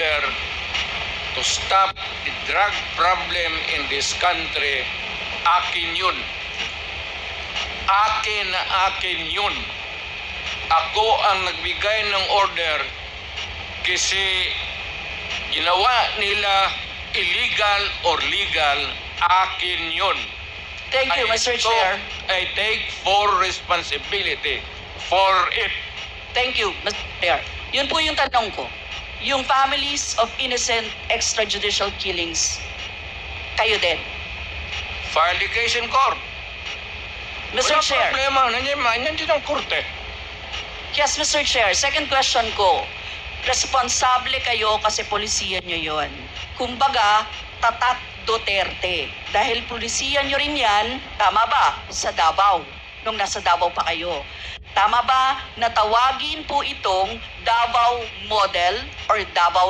order to stop the drug problem in this country, akin yun. Akin na akin yun. Ako ang nagbigay ng order kasi ginawa nila illegal or legal, akin yun. Thank you, Mr. Chair. I take full responsibility for it. Thank you, Mr. Chair. Yun po yung tanong ko. Yung families of innocent extrajudicial killings, kayo din. File the case in court. Mr. Walang Chair. problema. Nandiyan ang korte. Yes, Mr. Chair. Second question ko. Responsable kayo kasi polisiya nyo yon. Kumbaga, tatat Duterte. Dahil polisiya nyo rin yan, tama ba? Sa Davao. Nung nasa Davao pa kayo. Tama ba na tawagin po itong Davao Model or Davao